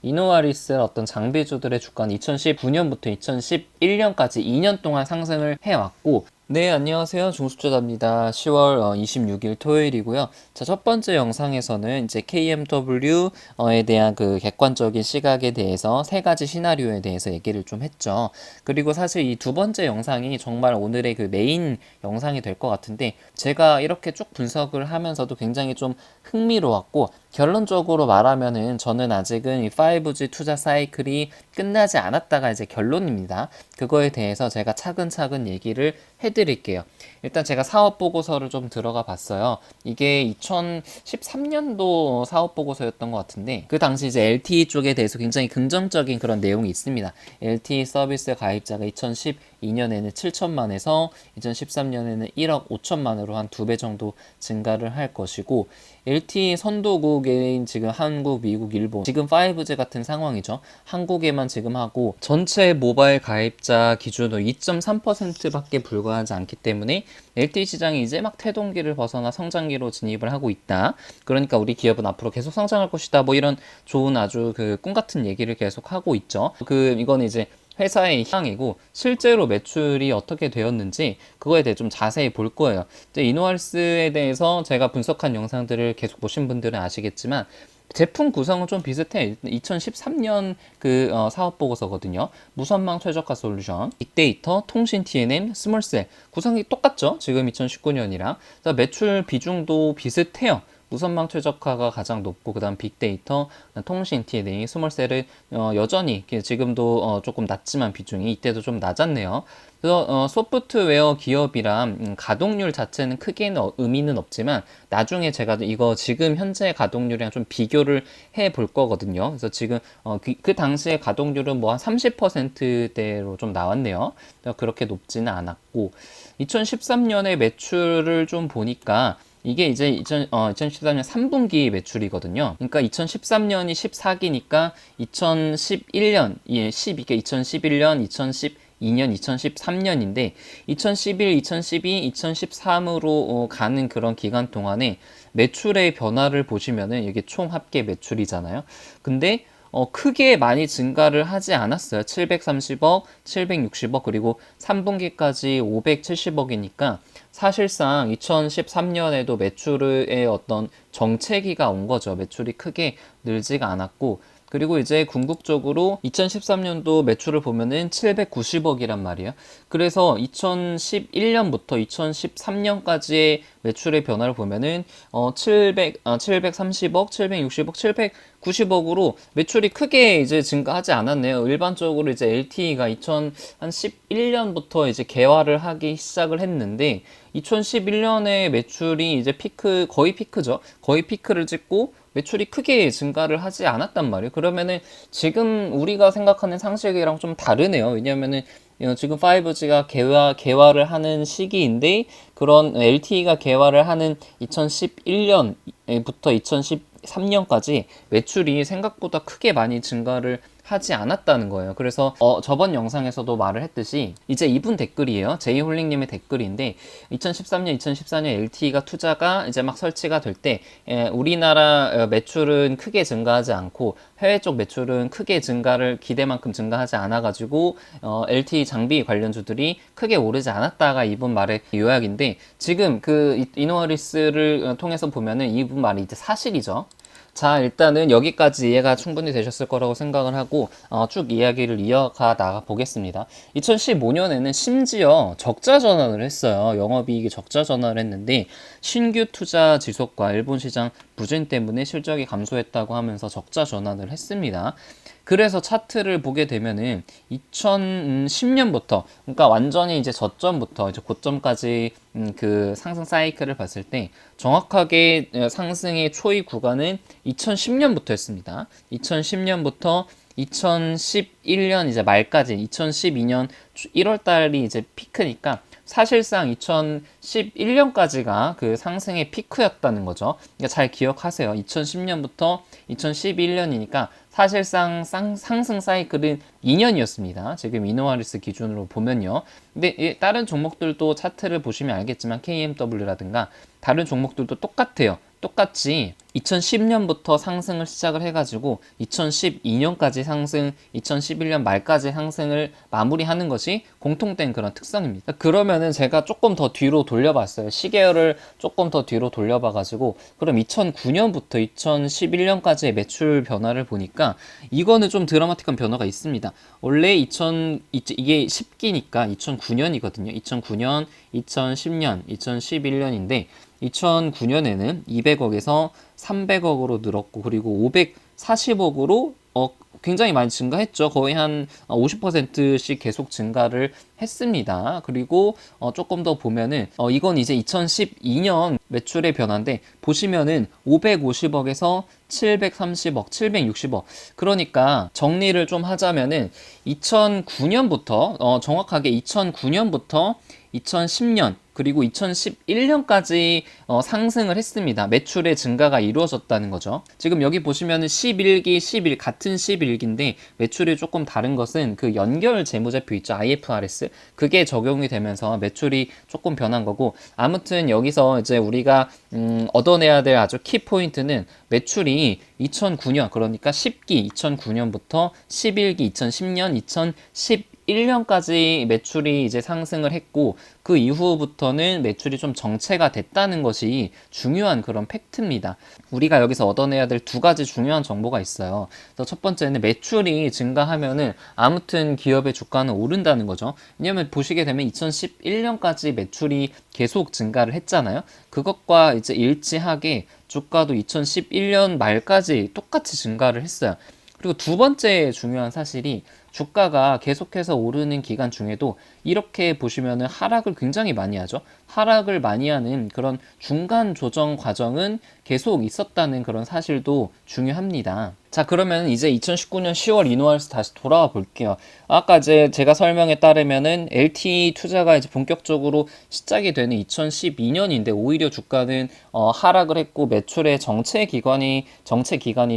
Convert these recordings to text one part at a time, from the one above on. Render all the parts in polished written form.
이노아리스 어떤 장비주들의 주가는 2019년부터 2011년까지 2년 동안 상승을 해왔고, 네, 안녕하세요. 중수투자입니다. 10월 26일 토요일이고요. 자, 첫 번째 영상에서는 이제 KMW에 대한 그 객관적인 시각에 대해서 세 가지 시나리오에 대해서 얘기를 좀 했죠. 그리고 사실 이 두 번째 영상이 정말 오늘의 그 메인 영상이 될 것 같은데, 제가 이렇게 쭉 분석을 하면서도 굉장히 좀 흥미로웠고, 결론적으로 말하면은 저는 아직은 이 5G 투자 사이클이 끝나지 않았다가 이제 결론입니다. 그거에 대해서 제가 차근차근 얘기를 해드릴게요. 일단 제가 사업 보고서를 좀 들어가 봤어요. 이게 2013년도 사업 보고서였던 것 같은데, 그 당시 이제 LTE 쪽에 대해서 굉장히 긍정적인 그런 내용이 있습니다. LTE 서비스 가입자가 2012년에는 7천만에서 2013년에는 1억 5천만으로 한 2배 정도 증가를 할 것이고, LTE 선도국인 지금 한국, 미국, 일본, 지금 5G 같은 상황이죠. 한국에만 지금 하고 전체 모바일 가입자 기준으로 2.3%밖에 불과하지 않기 때문에 LTE 시장이 이제 막 태동기를 벗어나 성장기로 진입을 하고 있다. 그러니까 우리 기업은 앞으로 계속 성장할 것이다. 뭐 이런 좋은 아주 그 꿈 같은 얘기를 계속 하고 있죠. 이거는 이제 회사의 향이고, 실제로 매출이 어떻게 되었는지 그거에 대해 좀 자세히 볼 거예요. 이노알스에 대해서 제가 분석한 영상들을 계속 보신 분들은 아시겠지만, 제품 구성은 좀 비슷해. 2013년 사업 보고서거든요. 무선망 최적화 솔루션, 빅데이터, 통신 TNM, 스몰셀 구성이 똑같죠? 지금 2019년이랑. 매출 비중도 비슷해요. 무선망 최적화가 가장 높고, 그 다음 빅데이터, 통신 TNA, 스몰셀은 여전히 지금도 조금 낮지만 비중이 이때도 좀 낮았네요. 그래서 소프트웨어 기업이랑 가동률 자체는 크게는 의미는 없지만, 나중에 제가 이거 지금 현재 가동률이랑 좀 비교를 해 볼 거거든요. 그래서 지금 그 당시에 가동률은 뭐 한 30%대로 좀 나왔네요. 그렇게 높지는 않았고, 2013년에 매출을 좀 보니까 이게 이제 2013년 3분기 매출이거든요. 그러니까 2013년이 14기니까 2011년, 예, 12개 2011년, 2012년, 2013년인데 2011, 2012, 2013으로 가는 그런 기간 동안에 매출의 변화를 보시면은 이게 총 합계 매출이잖아요. 근데 크게 많이 증가를 하지 않았어요. 730억, 760억, 그리고 3분기까지 570억이니까 사실상 2013년에도 매출의 어떤 정체기가 온 거죠. 매출이 크게 늘지가 않았고, 그리고 이제 궁극적으로 2013년도 매출을 보면은 790억이란 말이에요. 그래서 2011년부터 2013년까지의 매출의 변화를 보면은 730억, 760억, 790억으로 매출이 크게 이제 증가하지 않았네요. 일반적으로 이제 LTE가 2011년부터 이제 개화를 하기 시작을 했는데, 2011년에 매출이 이제 거의 피크죠. 거의 피크를 찍고 매출이 크게 증가를 하지 않았단 말이에요. 그러면은 지금 우리가 생각하는 상식이랑 좀 다르네요. 왜냐면은 지금 5G가 개화를 하는 시기인데, 그런 LTE가 개화를 하는 2011년부터 2013년까지 매출이 생각보다 크게 많이 증가를 하지 않았다는 거예요. 그래서 저번 영상에서도 말을 했듯이, 이제 이분 댓글이에요. 제이홀링님의 댓글인데, 2013년, 2014년 LTE가 투자가 이제 막 설치가 될 때 우리나라 매출은 크게 증가하지 않고 해외 쪽 매출은 크게 기대만큼 증가하지 않아가지고 LTE 장비 관련주들이 크게 오르지 않았다가 이분 말의 요약인데, 지금 이노아리스를 통해서 보면은 이분 말이 이제 사실이죠. 자, 일단은 여기까지 이해가 충분히 되셨을 거라고 생각을 하고 쭉 이야기를 이어가 나가 보겠습니다. 2015년에는 심지어 적자 전환을 했어요. 영업이익이 적자 전환을 했는데, 신규 투자 지속과 일본 시장 부진 때문에 실적이 감소했다고 하면서 적자 전환을 했습니다. 그래서 차트를 보게 되면은 2010년부터, 그러니까 완전히 이제 저점부터 이제 고점까지 그 상승 사이클을 봤을 때 정확하게 상승의 초이 구간은 2010년부터였습니다. 2010년부터 2011년 이제 말까지, 2012년 1월 달이 이제 피크니까 사실상 2011년까지가 그 상승의 피크였다는 거죠. 그러니까 잘 기억하세요. 2010년부터 2011년이니까 사실상 상승 사이클은 2년이었습니다. 지금 이노아리스 기준으로 보면요. 근데 다른 종목들도 차트를 보시면 알겠지만 KMW라든가 다른 종목들도 똑같아요. 똑같이 2010년부터 상승을 시작을 해가지고 2012년까지 상승, 2011년 말까지 상승을 마무리하는 것이 공통된 그런 특성입니다. 그러면은 제가 조금 더 뒤로 돌려봤어요. 시계열을 조금 더 뒤로 돌려봐가지고 그럼 2009년부터 2011년까지의 매출 변화를 보니까 이거는 좀 드라마틱한 변화가 있습니다. 원래 이게 10기니까 2009년이거든요. 2009년, 2010년, 2011년인데 2009년에는 200억에서 300억으로 늘었고 그리고 540억으로 굉장히 많이 증가했죠. 거의 한 50%씩 계속 증가를 했습니다. 그리고 조금 더 보면은 이건 이제 2012년 매출의 변화인데 보시면은 550억에서 730억, 760억. 그러니까 정리를 좀 하자면은 2009년부터 정확하게 2009년부터 2010년 그리고 2011년까지 상승을 했습니다. 매출의 증가가 이루어졌다는 거죠. 지금 여기 보시면은 11기, 11 같은 11기인데 매출이 조금 다른 것은 그 연결 재무제표 있죠. IFRS. 그게 적용이 되면서 매출이 조금 변한 거고 아무튼 여기서 이제 우리가 얻어내야 될 아주 키포인트는 매출이 2009년 그러니까 10기 2009년부터 11기 2010년 2011년까지 매출이 이제 상승을 했고 그 이후부터는 매출이 좀 정체가 됐다는 것이 중요한 그런 팩트입니다. 우리가 여기서 얻어내야 될 두 가지 중요한 정보가 있어요. 그래서 첫 번째는 매출이 증가하면은 아무튼 기업의 주가는 오른다는 거죠. 왜냐면 보시게 되면 2011년까지 매출이 계속 증가를 했잖아요. 그것과 이제 일치하게 주가도 2011년 말까지 똑같이 증가를 했어요. 그리고 두 번째 중요한 사실이 주가가 계속해서 오르는 기간 중에도 이렇게 보시면은 하락을 굉장히 많이 하죠. 하락을 많이 하는 그런 중간 조정 과정은 계속 있었다는 그런 사실도 중요합니다. 자, 그러면 이제 2019년 10월 이노화에서 다시 돌아와 볼게요. 아까 이제 제가 설명에 따르면은 LTE 투자가 이제 본격적으로 시작이 되는 2012년인데 오히려 주가는 하락을 했고 매출의 정체 기간이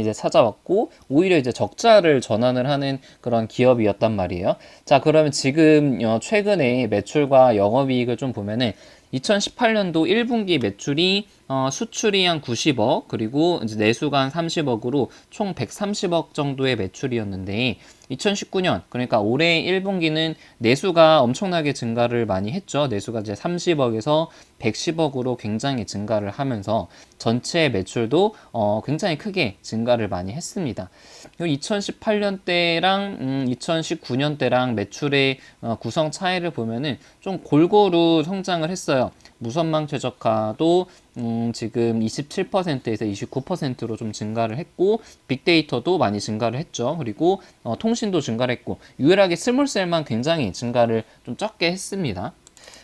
이제 찾아왔고 오히려 이제 적자를 전환을 하는 그런 기업이었단 말이에요. 자, 그러면 지금 최근에 매출과 영업이익을 좀 보면은 2018년도 1분기 매출이 수출이 한 90억 그리고 이제 내수가 한 30억으로 총 130억 정도의 매출이었는데 2019년 그러니까 올해 1분기는 내수가 엄청나게 증가를 많이 했죠. 내수가 이제 30억에서 110억으로 굉장히 증가를 하면서 전체 매출도 굉장히 크게 증가를 많이 했습니다. 2018년대랑 2019년대랑 매출의 구성 차이를 보면은 좀 골고루 성장을 했어요. 무선망 최적화도 지금 27%에서 29%로 좀 증가를 했고 빅데이터도 많이 증가를 했죠. 그리고 통신도 증가를 했고 유일하게 스몰셀만 굉장히 증가를 좀 적게 했습니다.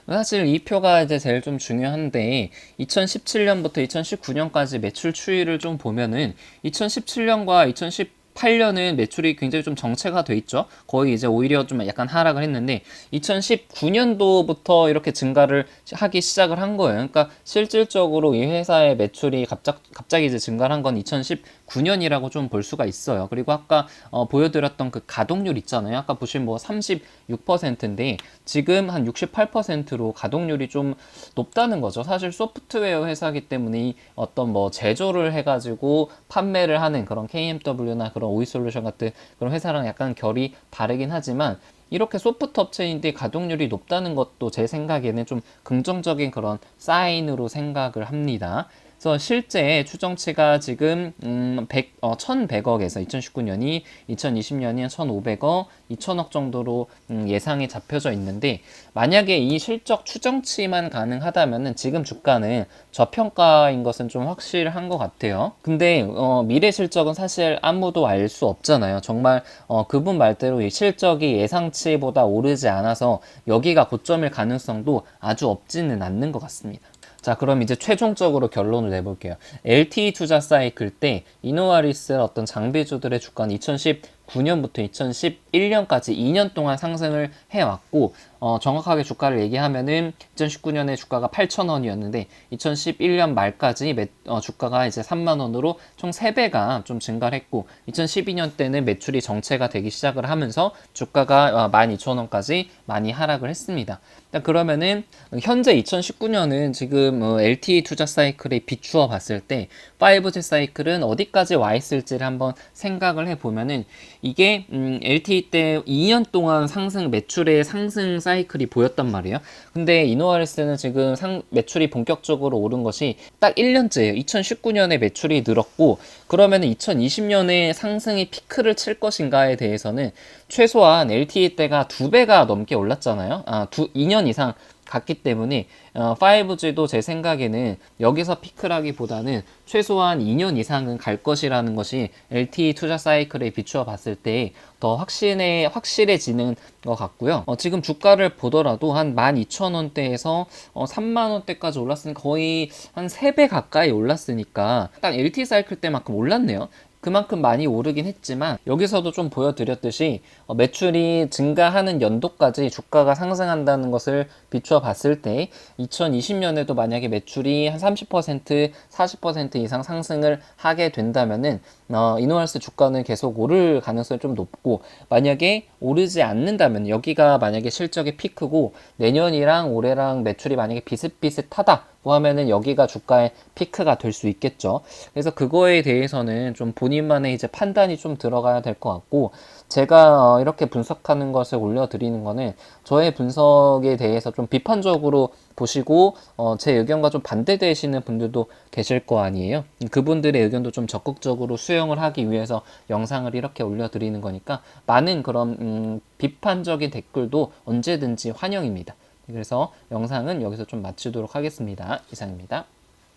사실 이 표가 이제 제일 좀 중요한데 2017년부터 2019년까지 매출 추이를 좀 보면은 2017년과 2018년은 매출이 굉장히 좀 정체가 돼 있죠. 거의 이제 오히려 좀 약간 하락을 했는데 2019년도부터 이렇게 증가를 하기 시작을 한 거예요. 그러니까 실질적으로 이 회사의 매출이 갑자기 이제 증가를 한 건 2019년이라고 좀 볼 수가 있어요. 그리고 아까 보여드렸던 그 가동률 있잖아요. 아까 보시면 뭐 36%인데 지금 한 68%로 가동률이 좀 높다는 거죠. 사실 소프트웨어 회사이기 때문에 어떤 뭐 제조를 해가지고 판매를 하는 그런 KMW나 그런 오이솔루션 같은 그런 회사랑 약간 결이 다르긴 하지만 이렇게 소프트 업체인데 가동률이 높다는 것도 제 생각에는 좀 긍정적인 그런 사인으로 생각을 합니다. 그래서 실제 추정치가 지금 1100억에서 2019년이 2020년이 1500억, 2000억 정도로 예상이 잡혀져 있는데 만약에 이 실적 추정치만 가능하다면은 지금 주가는 저평가인 것은 좀 확실한 것 같아요. 근데 미래 실적은 사실 아무도 알 수 없잖아요. 정말 그분 말대로 이 실적이 예상치보다 오르지 않아서 여기가 고점일 가능성도 아주 없지는 않는 것 같습니다. 자, 그럼 이제 최종적으로 결론을 내볼게요. LTE 투자 사이클 때 이노아리스 어떤 장비주들의 주가는 2009년부터 2011년까지 2년 동안 상승을 해왔고, 정확하게 주가를 얘기하면은 2019년에 주가가 8,000원이었는데 2011년 말까지 주가가 이제 3만 원으로 총 3배가 좀 증가를 했고, 2012년 때는 매출이 정체가 되기 시작을 하면서 주가가 12,000원까지 많이 하락을 했습니다. 그러면은 현재 2019년은 지금 LTE 투자 사이클에 비추어 봤을 때 5G 사이클은 어디까지 와 있을지를 한번 생각을 해보면은, 이게 LTE 때 2년 동안 매출의 상승 사이클이 보였단 말이에요. 근데 이노아리스는 지금 매출이 본격적으로 오른 것이 딱 1년째예요. 2019년에 매출이 늘었고, 그러면은 2020년에 상승이 피크를 칠 것인가에 대해서는 최소한 LTE 때가 2배가 넘게 올랐잖아요. 2년 이상 갔기 때문에 5G도 제 생각에는 여기서 피크라기보다는 최소한 2년 이상은 갈 것이라는 것이 LTE 투자 사이클에 비추어 봤을 때 더 확실해지는 것 같고요. 지금 주가를 보더라도 한 12,000원대에서 3만원대까지 올랐으니까 거의 한 3배 가까이 올랐으니까 딱 LTE 사이클 때만큼 올랐네요. 그만큼 많이 오르긴 했지만, 여기서도 좀 보여드렸듯이 매출이 증가하는 연도까지 주가가 상승한다는 것을 비추어 봤을 때 2020년에도 만약에 매출이 한 30%, 40% 이상 상승을 하게 된다면은 이노알스 주가는 계속 오를 가능성이 좀 높고, 만약에 오르지 않는다면, 여기가 만약에 실적의 피크고 내년이랑 올해랑 매출이 만약에 비슷비슷하다 하면은 여기가 주가의 피크가 될 수 있겠죠. 그래서 그거에 대해서는 좀 본인만의 이제 판단이 좀 들어가야 될 것 같고, 제가 이렇게 분석하는 것을 올려드리는 거는 저의 분석에 대해서 좀 비판적으로 보시고 제 의견과 좀 반대되시는 분들도 계실 거 아니에요. 그분들의 의견도 좀 적극적으로 수용을 하기 위해서 영상을 이렇게 올려드리는 거니까, 많은 그런 비판적인 댓글도 언제든지 환영입니다. 그래서 영상은 여기서 좀 마치도록 하겠습니다. 이상입니다.